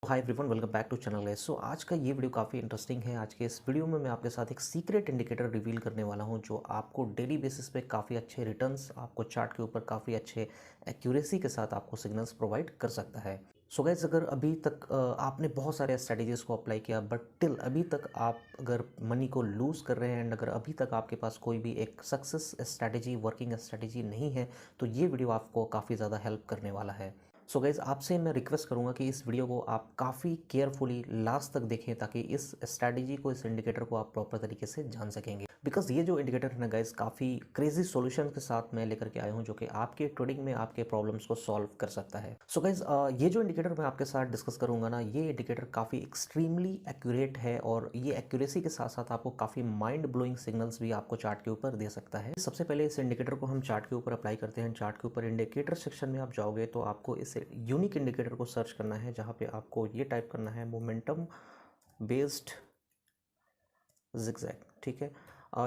Hi everyone, welcome back to channel guys. आज का ये वीडियो काफ़ी इंटरेस्टिंग है। आज के इस वीडियो में मैं आपके साथ एक सीक्रेट इंडिकेटर रिवील करने वाला हूं जो आपको डेली बेसिस पे काफ़ी अच्छे रिटर्न्स, आपको चार्ट के ऊपर काफ़ी अच्छे एक्यूरेसी के साथ आपको सिग्नल्स प्रोवाइड कर सकता है। सो गाइस, अगर अभी तक आपने बहुत सारे स्ट्रेटजीज़ को अप्लाई किया बट टिल अभी तक आप अगर मनी को लूज़ कर रहे हैं एंड अगर अभी तक आपके पास कोई भी एक सक्सेस स्ट्रेटजी, वर्किंग स्ट्रेटजी नहीं है, तो ये वीडियो आपको काफ़ी ज़्यादा हेल्प करने वाला है। सो गाइज़, आपसे मैं रिक्वेस्ट करूंगा कि इस वीडियो को आप काफ़ी केयरफुली लास्ट तक देखें ताकि इस स्ट्रैटेजी को, इस इंडिकेटर को आप प्रॉपर तरीके से जान सकेंगे। बिकॉज ये जो इंडिकेटर है ना गाइज़, काफ़ी क्रेजी सॉल्यूशन के साथ मैं लेकर के आया हूँ जो कि आपके ट्रेडिंग में आपके प्रॉब्लम्स को सॉल्व कर सकता है। सो गाइज़, ये जो इंडिकेटर मैं आपके साथ डिस्कस करूंगा ना, ये इंडिकेटर काफ़ी एक्सट्रीमली एक्यूरेट है और ये एक्यूरेसी के साथ साथ आपको काफ़ी माइंड ब्लोइंग सिग्नल्स भी आपको चार्ट के ऊपर दे सकता है। सबसे पहले इस इंडिकेटर को हम चार्ट के ऊपर अप्लाई करते हैं। चार्ट के ऊपर इंडिकेटर सेक्शन में आप जाओगे तो आपको इस यूनिक इंडिकेटर को सर्च करना है, जहां पे आपको ये टाइप करना है मोमेंटम बेस्ड जिगजैग। ठीक है,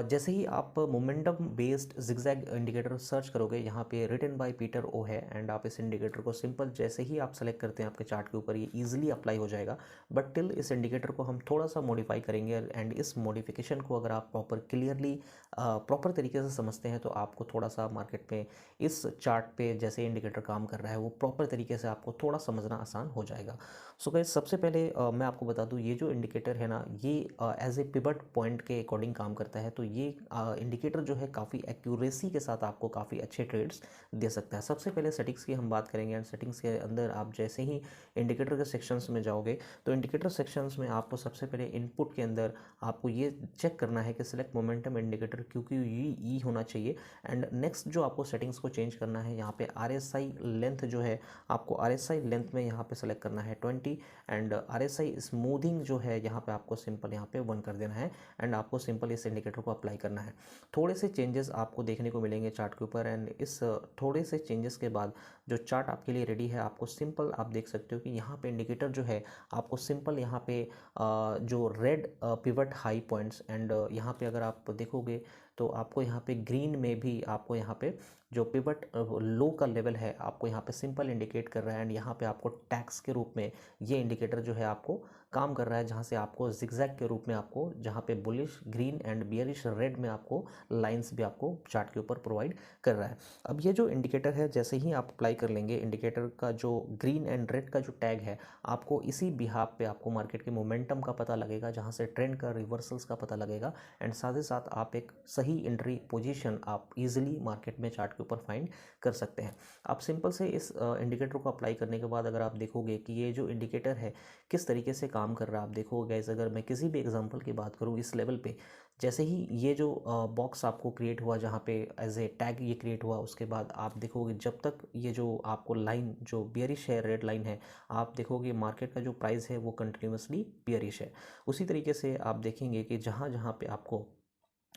जैसे ही आप momentum based zigzag indicator search करोगे, यहाँ पे रिटन बाय पीटर ओ है एंड आप इस इंडिकेटर को सिंपल जैसे ही आप सेलेक्ट करते हैं आपके चार्ट के ऊपर ये इजीली अप्लाई हो जाएगा। बट टिल इस इंडिकेटर को हम थोड़ा सा मॉडिफाई करेंगे एंड इस मॉडिफिकेशन को अगर आप प्रॉपर तरीके से समझते हैं तो आपको थोड़ा सा मार्केट में इस चार्ट पे जैसे इंडिकेटर काम कर रहा है वो प्रॉपर तरीके से आपको थोड़ा समझना आसान हो जाएगा। सो गाइस, सबसे पहले मैं आपको बता दूं, ये जो इंडिकेटर है ना, ये एज ए पिवट पॉइंट के अकॉर्डिंग काम करता है। तो ये इंडिकेटर जो है काफ़ी एक्यूरेसी के साथ आपको काफ़ी अच्छे ट्रेड्स दे सकता है। सबसे पहले सेटिंग्स की हम बात करेंगे एंड सेटिंग्स के अंदर आप जैसे ही इंडिकेटर के सेक्शंस में जाओगे तो इंडिकेटर सेक्शंस में आपको सबसे पहले इनपुट के अंदर आपको ये चेक करना है कि सिलेक्ट मोमेंटम इंडिकेटर क्योंकि ई होना चाहिए। एंड नेक्स्ट जो आपको सेटिंग्स को चेंज करना है, यहाँ पे RSI लेंथ जो है, आपको RSI लेंथ में यहाँ पे सेलेक्ट करना है 20 एंड RSI स्मूथिंग जो है यहाँ पे आपको सिंपल यहाँ पे 1 कर देना है एंड आपको सिंपल इस इंडिकेटर को अप्लाई करना है। थोड़े से चेंजेस आपको देखने को मिलेंगे चार्ट के ऊपर एंड इस थोड़े से चेंजेस के बाद जो चार्ट आपके लिए रेडी है, आपको सिंपल आप देख सकते हो कि यहाँ पे इंडिकेटर जो है आपको सिंपल यहाँ पे जो red pivot high points and यहाँ पे अगर आप देखोगे तो आपको यहाँ पे ग्रीन में भी आपको यहाँ पे जो पिवट लो का लेवल है आपको यहाँ पे सिंपल इंडिकेट कर रहा है एंड यहाँ पे आपको टैक्स के रूप में ये इंडिकेटर जो है आपको काम कर रहा है, जहाँ से आपको जिगजैग के रूप में आपको जहाँ पे bullish green and bearish red में आपको लाइंस भी आपको चार्ट के ऊपर प्रोवाइड कर रहा है। अब ये जो इंडिकेटर है जैसे ही आप अप्लाई कर लेंगे, इंडिकेटर का जो ग्रीन एंड रेड का जो टैग है आपको इसी बिहाफ पे आपको मार्केट के मोमेंटम का पता लगेगा, जहाँ से ट्रेंड का रिवर्सल्स का पता लगेगा एंड साथ ही साथ आप एक सही एंट्री पोजीशन आप इजीली मार्केट में चार्ट के ऊपर फाइंड कर सकते हैं। आप सिंपल से इस इंडिकेटर को अप्लाई करने के बाद अगर आप देखोगे कि ये जो इंडिकेटर है किस तरीके से काम कर रहा है, आप देखोगे गाइस, अगर मैं किसी भी एग्जांपल की बात करूँ इस लेवल पे, जैसे ही ये जो बॉक्स आपको क्रिएट हुआ जहाँ पे एज ए टैग ये क्रिएट हुआ, उसके बाद आप देखोगे जब तक ये जो आपको लाइन जो बियरिश है, रेड लाइन है, आप देखोगे मार्केट का जो प्राइस है वो कंटिन्यूसली बियरिश है। उसी तरीके से आप देखेंगे कि जहाँ जहाँ पे आपको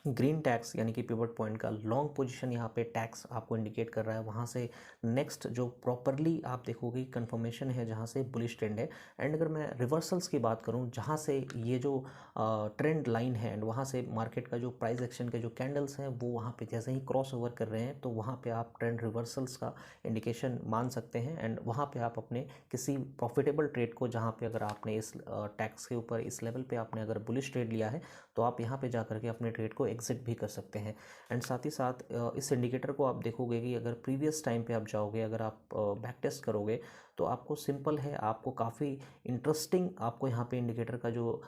ग्रीन टैक्स यानी कि पिवट पॉइंट का लॉन्ग पोजीशन यहाँ पे टैक्स आपको इंडिकेट कर रहा है, वहाँ से नेक्स्ट जो प्रॉपरली आप देखोगे कंफर्मेशन है जहाँ से बुलिश ट्रेंड है। एंड अगर मैं रिवर्सल्स की बात करूँ, जहाँ से ये जो ट्रेंड लाइन है एंड वहाँ से मार्केट का जो प्राइस एक्शन के जो कैंडल्स हैं वो वहाँ पे जैसे ही क्रॉस ओवर कर रहे हैं तो वहाँ पे आप ट्रेंड रिवर्सल्स का इंडिकेशन मान सकते हैं एंड वहाँ पे आप अपने किसी प्रॉफिटेबल ट्रेड को, जहाँ पे अगर आपने इस टैक्स के ऊपर इस लेवल पे आपने अगर बुलिश ट्रेड लिया है तो आप यहाँ पे जा करके अपने ट्रेड को एग्जिट भी कर सकते हैं। एंड साथ ही साथ इस इंडिकेटर को आप देखोगे कि अगर प्रीवियस टाइम पे आप जाओगे, अगर आप बैक टेस्ट करोगे तो आपको सिंपल है, आपको काफ़ी इंटरेस्टिंग आपको यहाँ पे इंडिकेटर का जो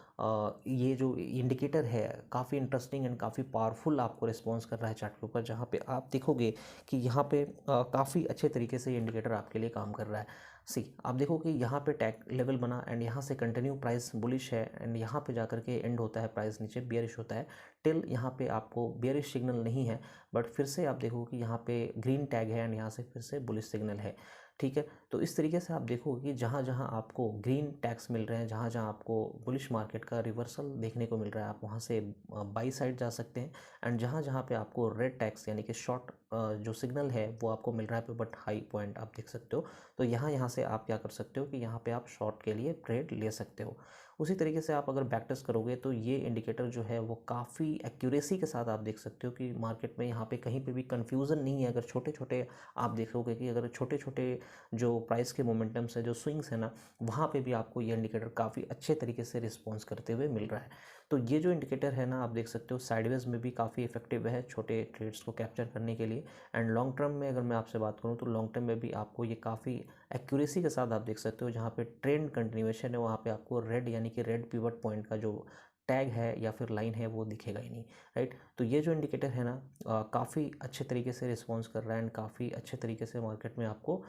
ये जो इंडिकेटर है काफ़ी इंटरेस्टिंग एंड काफ़ी पावरफुल आपको रिस्पॉन्स कर रहा है चार्ट के ऊपर, जहाँ पे आप देखोगे कि यहाँ पे काफ़ी अच्छे तरीके से इंडिकेटर आपके लिए काम कर रहा है। आप देखो कि यहाँ पे टैग लेवल बना एंड यहाँ से कंटिन्यू प्राइस बुलिश है एंड यहाँ पे जाकर के एंड होता है प्राइस नीचे बियरिश होता है। टिल यहाँ पे आपको बियरिश सिग्नल नहीं है बट फिर से आप देखो कि यहाँ पे ग्रीन टैग है एंड यहाँ से फिर से बुलिश सिग्नल है। ठीक है, तो इस तरीके से आप देखोगे कि जहाँ जहाँ आपको ग्रीन टैग्स मिल रहे हैं, जहाँ जहाँ आपको बुलिश मार्केट का रिवर्सल देखने को मिल रहा है, आप वहाँ से बाई साइड जा सकते हैं एंड जहाँ जहाँ पे आपको रेड टैग्स यानी कि शॉर्ट जो सिग्नल है वो आपको मिल रहा है बट हाई पॉइंट आप देख सकते हो, तो यहाँ यहाँ से आप क्या कर सकते हो कि यहाँ पे आप शॉर्ट के लिए ट्रेड ले सकते हो। उसी तरीके से आप अगर बैक टेस्ट करोगे तो ये इंडिकेटर जो है वो काफ़ी एक्यूरेसी के साथ आप देख सकते हो कि मार्केट में यहाँ पे कहीं पे भी कंफ्यूजन नहीं है। अगर छोटे छोटे आप देखोगे कि अगर छोटे छोटे जो प्राइस के मोमेंटम्स है, जो स्विंग्स है ना, वहाँ पे भी आपको ये इंडिकेटर काफ़ी अच्छे तरीके से रिस्पॉन्स करते हुए मिल रहा है। तो ये जो इंडिकेटर है ना, आप देख सकते हो साइडवेज में भी काफ़ी इफेक्टिव है छोटे ट्रेड्स को कैप्चर करने के लिए। एंड लॉन्ग टर्म में अगर मैं आपसे बात करूँ तो लॉन्ग टर्म में भी आपको ये काफ़ी एक्यूरेसी के साथ आप देख सकते हो, जहाँ पे ट्रेंड कंटिन्यूएशन है वहाँ पे आपको रेड यानी कि रेड पिवट पॉइंट का जो टैग है या फिर लाइन है वो दिखेगा ही नहीं, राइट। तो ये जो इंडिकेटर है ना, काफ़ी अच्छे तरीके से रिस्पॉन्स कर रहा है एंड काफ़ी अच्छे तरीके से मार्केट में आपको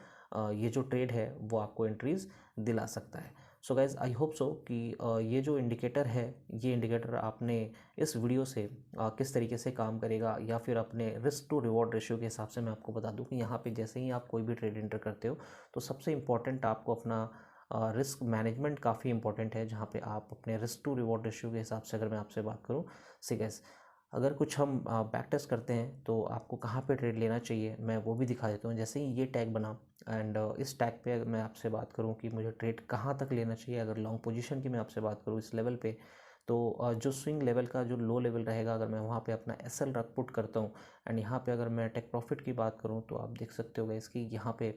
ये जो ट्रेड है वो आपको एंट्रीज दिला सकता है। So guys I hope so कि ये जो इंडिकेटर है, ये इंडिकेटर आपने इस वीडियो से किस तरीके से काम करेगा, या फिर अपने रिस्क टू रिवॉर्ड रेशियो के हिसाब से मैं आपको बता दूं कि यहाँ पे जैसे ही आप कोई भी ट्रेड एंटर करते हो तो सबसे इम्पॉर्टेंट आपको अपना रिस्क मैनेजमेंट काफ़ी इंपॉर्टेंट है, जहाँ पे आप अपने रिस्क टू रिवॉर्ड रेशियो के हिसाब से अगर मैं आपसे बात करूँ। सी गैस अगर कुछ हम बैक टेस्ट करते हैं तो आपको कहाँ पे ट्रेड लेना चाहिए मैं वो भी दिखा देता हूँ। जैसे ही ये टैग बना एंड इस टैग पे अगर मैं आपसे बात करूँ कि मुझे ट्रेड कहाँ तक लेना चाहिए, अगर लॉन्ग पोजीशन की मैं आपसे बात करूँ इस लेवल पे, तो जो स्विंग लेवल का जो लो लेवल रहेगा अगर मैं वहाँ पे अपना एसएल रख पुट करता हूँ एंड यहाँ पे अगर मैं टेक प्रॉफिट की बात करूँ तो आप देख सकते हो गाइस कि यहाँ पे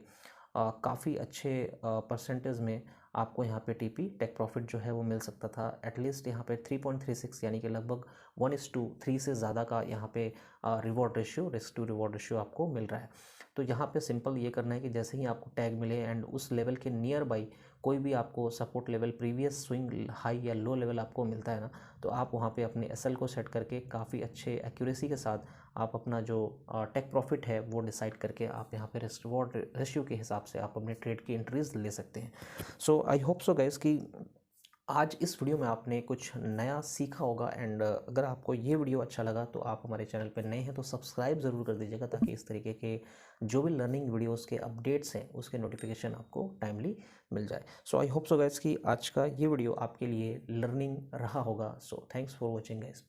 काफ़ी अच्छे परसेंटेज में आपको यहाँ पे टीपी टेक प्रॉफिट जो है वो मिल सकता था। एटलीस्ट यहाँ पे 3.36 यानी कि लगभग 1:3 से ज़्यादा का यहाँ पे reward ratio, risk to reward ratio आपको मिल रहा है। तो यहाँ पे सिंपल ये करना है कि जैसे ही आपको टैग मिले एंड उस लेवल के नियर बाई कोई भी आपको support level, previous swing high या लो लेवल आपको मिलता है ना, तो आप वहाँ पे अपने एसएल को सेट करके काफ़ी अच्छे एक्यूरेसी के साथ आप अपना जो टेक प्रॉफिट है वो डिसाइड करके आप यहाँ पे रिस्क रिवॉर्ड रेशियो के हिसाब से आप अपने ट्रेड की एंट्रीज ले सकते हैं। सो आई होप सो गाइस कि आज इस वीडियो में आपने कुछ नया सीखा होगा। एंड अगर आपको ये वीडियो अच्छा लगा तो आप हमारे चैनल पर नए हैं तो सब्सक्राइब ज़रूर कर दीजिएगा, ताकि इस तरीके के जो भी लर्निंग वीडियोस के अपडेट्स हैं उसके नोटिफिकेशन आपको टाइमली मिल जाए। सो आई होप सो गाइस कि आज का ये वीडियो आपके लिए लर्निंग रहा होगा। So thanks for watching guys.